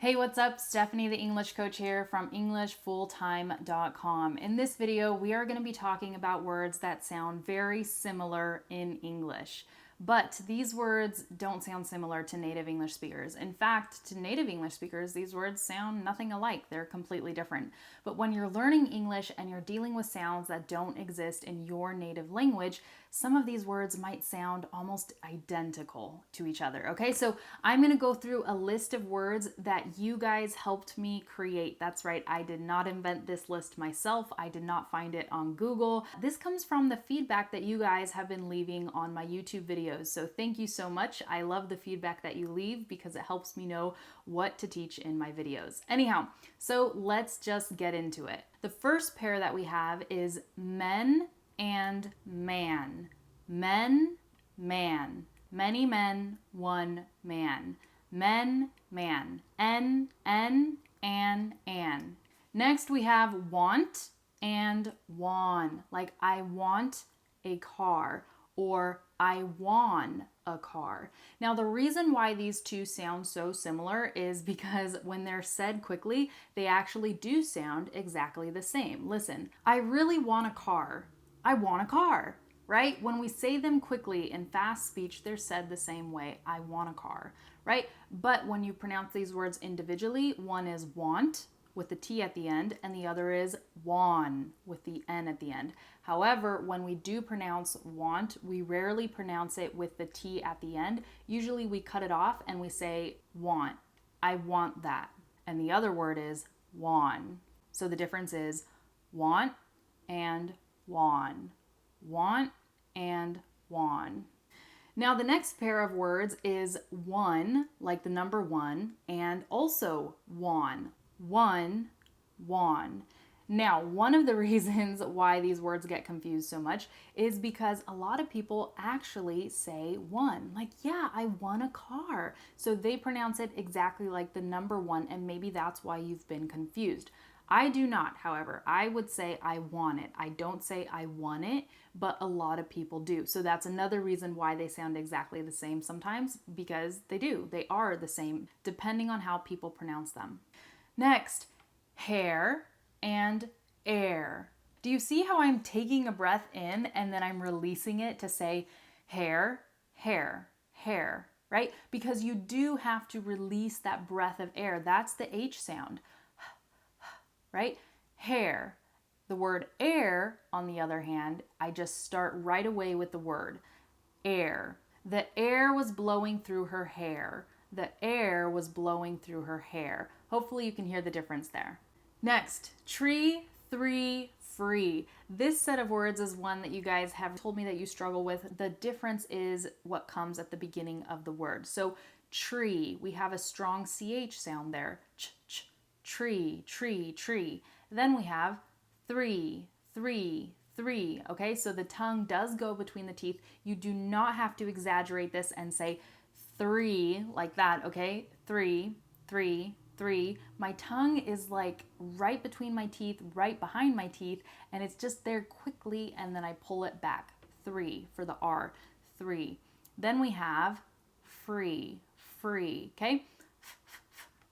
Hey, what's up? Stephanie, the English coach here from EnglishFullTime.com. In this video, we are going to be talking about words that sound very similar in English. But these words don't sound similar to native English speakers. In fact, to native English speakers, these words sound nothing alike. They're completely different. But when you're learning English and you're dealing with sounds that don't exist in your native language, some of these words might sound almost identical to each other. Okay, so I'm going to go through a list of words that you guys helped me create. That's right, I did not invent this list myself. I did not find it on Google. This comes from the feedback that you guys have been leaving on my YouTube videos. So thank you so much. I love the feedback that you leave because it helps me know what to teach in my videos. Anyhow, so let's just get into it. The first pair that we have is men and man. Men, man. Many men, one man. Men, man. N, an. Next we have want and wan. Like I want a car or I won a car. Now, the reason why these two sound so similar is because when they're said quickly, they actually do sound exactly the same. Listen, I really want a car. I want a car, right? When we say them quickly in fast speech, they're said the same way. I want a car, right? But when you pronounce these words individually, one is want with the T at the end, and the other is wan with the N at the end. However, when we do pronounce want, we rarely pronounce it with the T at the end. Usually we cut it off and we say want. I want that. And the other word is wan. So the difference is want and wan. Want and wan. Now the next pair of words is one, like the number one, and also wan. One, wan. Now, one of the reasons why these words get confused so much is because a lot of people actually say one. Like, yeah, I won a car. So they pronounce it exactly like the number one, and maybe that's why you've been confused. I do not, however. I would say I won it. I don't say I won it, but a lot of people do. So that's another reason why they sound exactly the same sometimes, because they do. They are the same, depending on how people pronounce them. Next, hair and air. Do you see how I'm taking a breath in and then I'm releasing it to say hair, hair, hair, right? Because you do have to release that breath of air. That's the H sound, right? Hair. The word air, on the other hand, I just start right away with the word air. The air was blowing through her hair. The air was blowing through her hair. Hopefully you can hear the difference there. Next, tree, three, free. This set of words is one that you guys have told me that you struggle with. The difference is what comes at the beginning of the word. So tree, we have a strong CH sound there. Ch, tree, tree, tree. Then we have three, three, three. Okay, so the tongue does go between the teeth. You do not have to exaggerate this and say three like that, okay? Three, three, three. My tongue is like right between my teeth, right behind my teeth, and it's just there quickly, and then I pull it back. Three for the R, three. Then we have free, free, okay?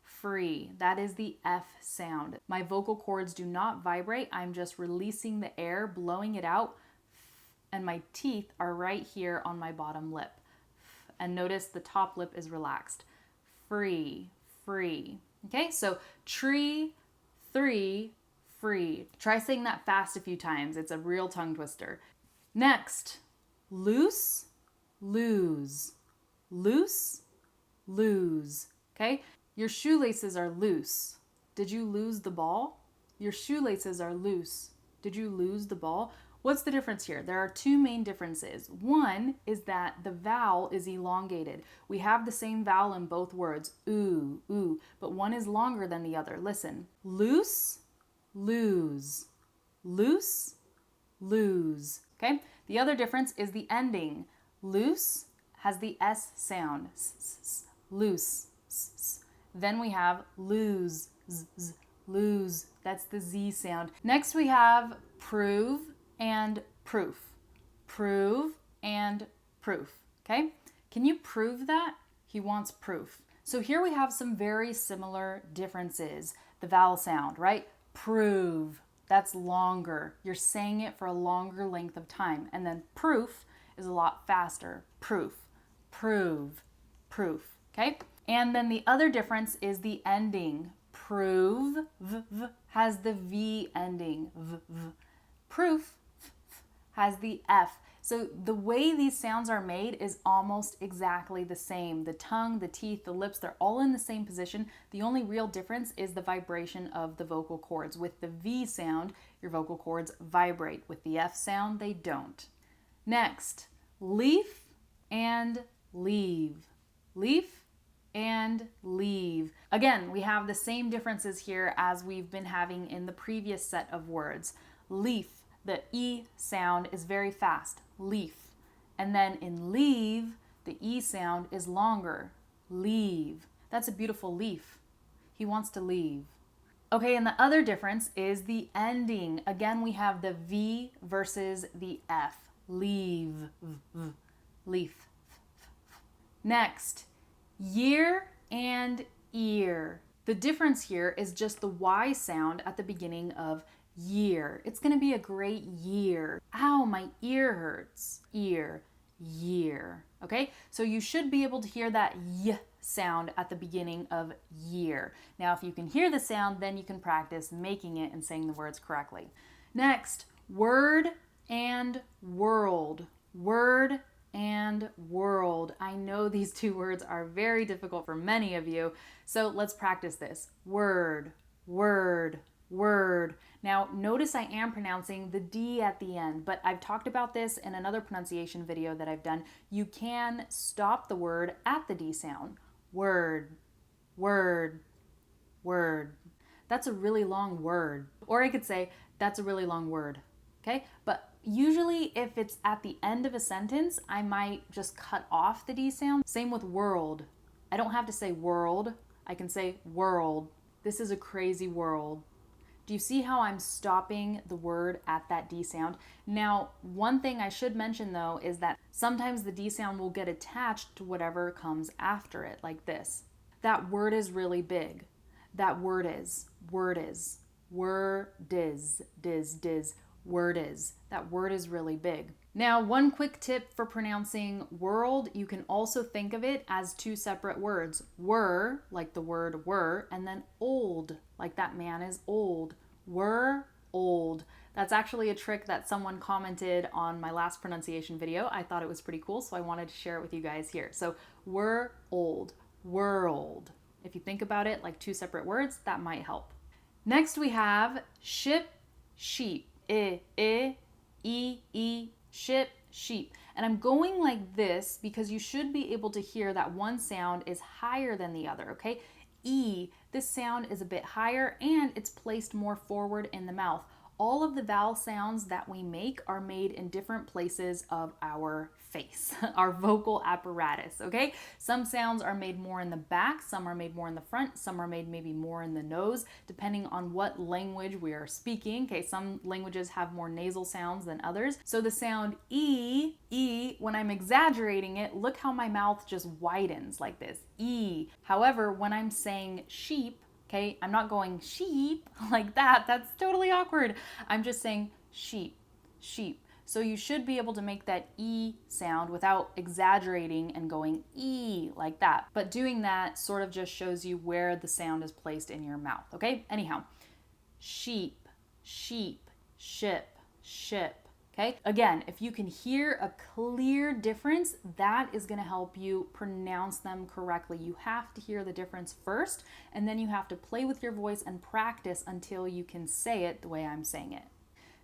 Free. That is the F sound. My vocal cords do not vibrate. I'm just releasing the air, blowing it out, and my teeth are right here on my bottom lip. And notice the top lip is relaxed. Free, free. Okay, so tree, three, free. Try saying that fast a few times. It's a real tongue twister. Next, loose, lose. Loose, lose. Okay, your shoelaces are loose. Did you lose the ball? Your shoelaces are loose. Did you lose the ball? What's the difference here? There are two main differences. One is that the vowel is elongated. We have the same vowel in both words, ooh, ooh, but one is longer than the other. Listen, loose, lose, loose, lose, okay? The other difference is the ending. Loose has the S sound, loose, Then we have lose, lose, that's the Z sound. Next we have prove and proof. Prove and proof, okay? Can you prove that? He wants proof. So here we have some very similar differences. The vowel sound, right? Prove, that's longer. You're saying it for a longer length of time. And then proof is a lot faster. Proof, prove, proof, okay? And then the other difference is the ending. Prove, has the V ending, Proof has the F. So the way these sounds are made is almost exactly the same. The tongue, the teeth, the lips, they're all in the same position. The only real difference is the vibration of the vocal cords. With the V sound, your vocal cords vibrate. With the F sound, they don't. Next, leaf and leave. Leaf and leave. Again, we have the same differences here as we've been having in the previous set of words. Leaf, the E sound is very fast, leaf. And then in leave, the E sound is longer, leave. That's a beautiful leaf. He wants to leave. Okay, and the other difference is the ending. Again, we have the V versus the F. Leave, leaf. Next, year and ear. The difference here is just the Y sound at the beginning of year. It's going to be a great year. Ow, my ear hurts. Ear, year. Okay, so you should be able to hear that Y sound at the beginning of year. Now, if you can hear the sound, then you can practice making it and saying the words correctly. Next, word and world. Word and world. I know these two words are very difficult for many of you, so let's practice this. Word, word, word. Now, notice I am pronouncing the D at the end, but I've talked about this in another pronunciation video that I've done. You can stop the word at the D sound. Word, word, word. That's a really long word. Or I could say, that's a really long word. Okay? But usually if it's at the end of a sentence, I might just cut off the D sound. Same with world. I don't have to say world. I can say world. This is a crazy world. Do you see how I'm stopping the word at that D sound? Now, one thing I should mention though is that sometimes the D sound will get attached to whatever comes after it, like this. That word is really big. That word is, word is, word is, diz, word is. That word is really big. Now, one quick tip for pronouncing world, you can also think of it as two separate words. Were, like the word were, and then old, like that man is old. Were old. That's actually a trick that someone commented on my last pronunciation video. I thought it was pretty cool, so I wanted to share it with you guys here. So, were old, world. If you think about it like two separate words, that might help. Next, we have ship, sheep. E, ship, sheep. And I'm going like this because you should be able to hear that one sound is higher than the other, okay? E, this sound is a bit higher and it's placed more forward in the mouth. All of the vowel sounds that we make are made in different places of our face, our vocal apparatus, okay? Some sounds are made more in the back, some are made more in the front, some are made maybe more in the nose, depending on what language we are speaking, okay? Some languages have more nasal sounds than others. So the sound E, when I'm exaggerating it, look how my mouth just widens like this, E. However, when I'm saying sheep, okay, I'm not going sheep like that. That's totally awkward. I'm just saying sheep, sheep. So you should be able to make that E sound without exaggerating and going E like that. But doing that sort of just shows you where the sound is placed in your mouth, okay? Anyhow, sheep, sheep, ship, ship. Okay, again, if you can hear a clear difference, that is going to help you pronounce them correctly. You have to hear the difference first, and then you have to play with your voice and practice until you can say it the way I'm saying it.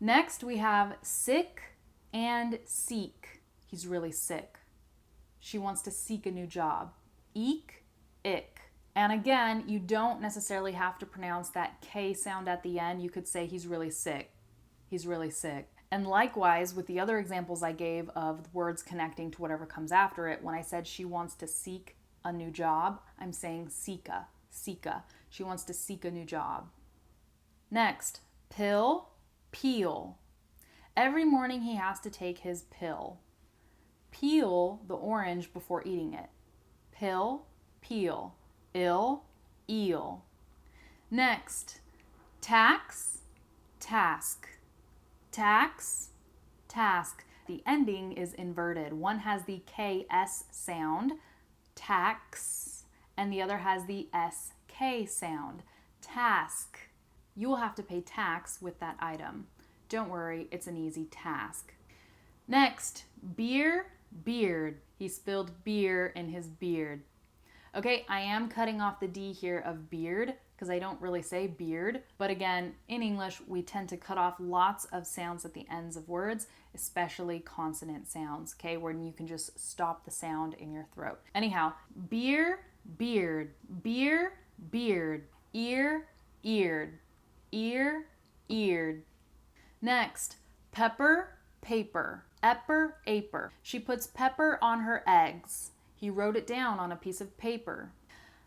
Next, we have sick and seek. He's really sick. She wants to seek a new job. Eek, ick. And again, you don't necessarily have to pronounce that K sound at the end. You could say he's really sick. He's really sick. And likewise, with the other examples I gave of words connecting to whatever comes after it, when I said she wants to seek a new job, I'm saying seeka, seeka. She wants to seek a new job. Next, pill, peel. Every morning he has to take his pill. Peel the orange before eating it. Pill, peel. ill, eel. Next, tax, task. Tax, task. The ending is inverted. One has the KS sound, tax, and the other has the SK sound, task. You will have to pay tax with that item. Don't worry, it's an easy task. Next, beer, beard. He spilled beer in his beard. Okay, I am cutting off the D here of beard because I don't really say beard. But again, in English, we tend to cut off lots of sounds at the ends of words, especially consonant sounds, okay, where you can just stop the sound in your throat. Anyhow, beer, beard, beer, beard, ear, eared, ear, eared. Next, pepper, paper, epper, aper. She puts pepper on her eggs. He wrote it down on a piece of paper.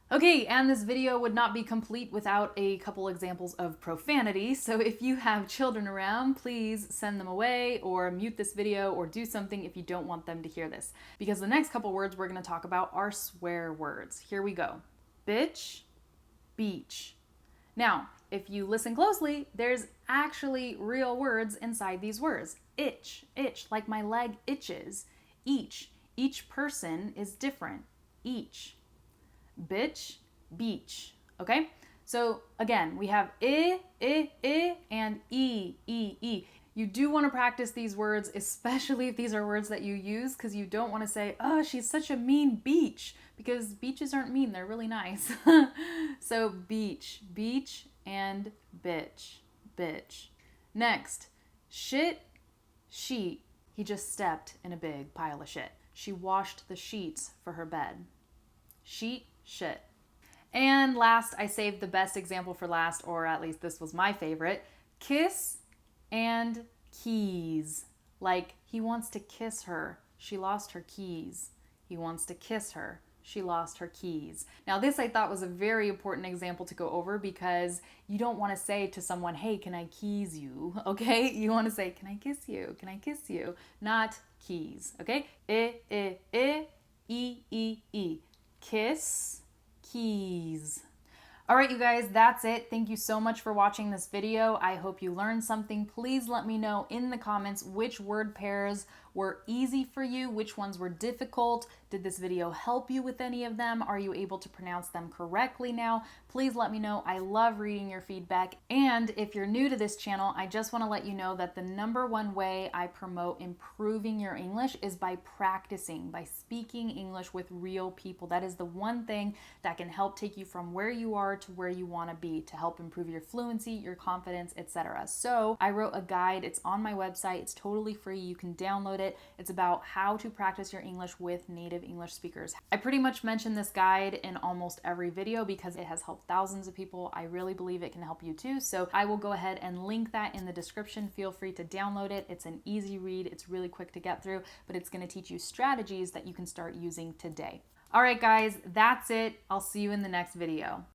Okay, and this video would not be complete without a couple examples of profanity, so if you have children around, please send them away or mute this video or do something if you don't want them to hear this. Because the next couple words we're going to talk about are swear words. Here we go. Bitch, beach. Now, if you listen closely, there's actually real words inside these words. Itch, itch, like my leg itches. Each person is different. Each. Bitch, beach. Okay? So again, we have I, and E. You do want to practice these words, especially if these are words that you use, because you don't want to say, oh, she's such a mean beach, because beaches aren't mean, they're really nice. So beach, and bitch. Next, shit, sheet. He just stepped in a big pile of shit. She washed the sheets for her bed. Sheet, shit. And last, I saved the best example for last, or at least this was my favorite. Kiss and keys. Like, he wants to kiss her. She lost her keys. He wants to kiss her. She lost her keys. Now, this I thought was a very important example to go over because you don't want to say to someone, hey, can I keys you? Okay? You want to say, can I kiss you? Can I kiss you? Not keys. Okay? E. Kiss, keys. All right, you guys, that's it. Thank you so much for watching this video. I hope you learned something. Please let me know in the comments which word pairs were easy for you, which ones were difficult. Did this video help you with any of them? Are you able to pronounce them correctly now? Please let me know. I love reading your feedback. And if you're new to this channel, I just want to let you know that the #1 way I promote improving your English is by practicing, by speaking English with real people. That is the one thing that can help take you from where you are to where you want to be, to help improve your fluency, your confidence, etc. So I wrote a guide. It's on my website. It's totally free. You can download it. It's about how to practice your English with native English speakers. I pretty much mention this guide in almost every video because it has helped thousands of people. I really believe it can help you too. So I will go ahead and link that in the description. Feel free to download it. It's an easy read. It's really quick to get through, but it's going to teach you strategies that you can start using today. All right, guys, that's it. I'll see you in the next video.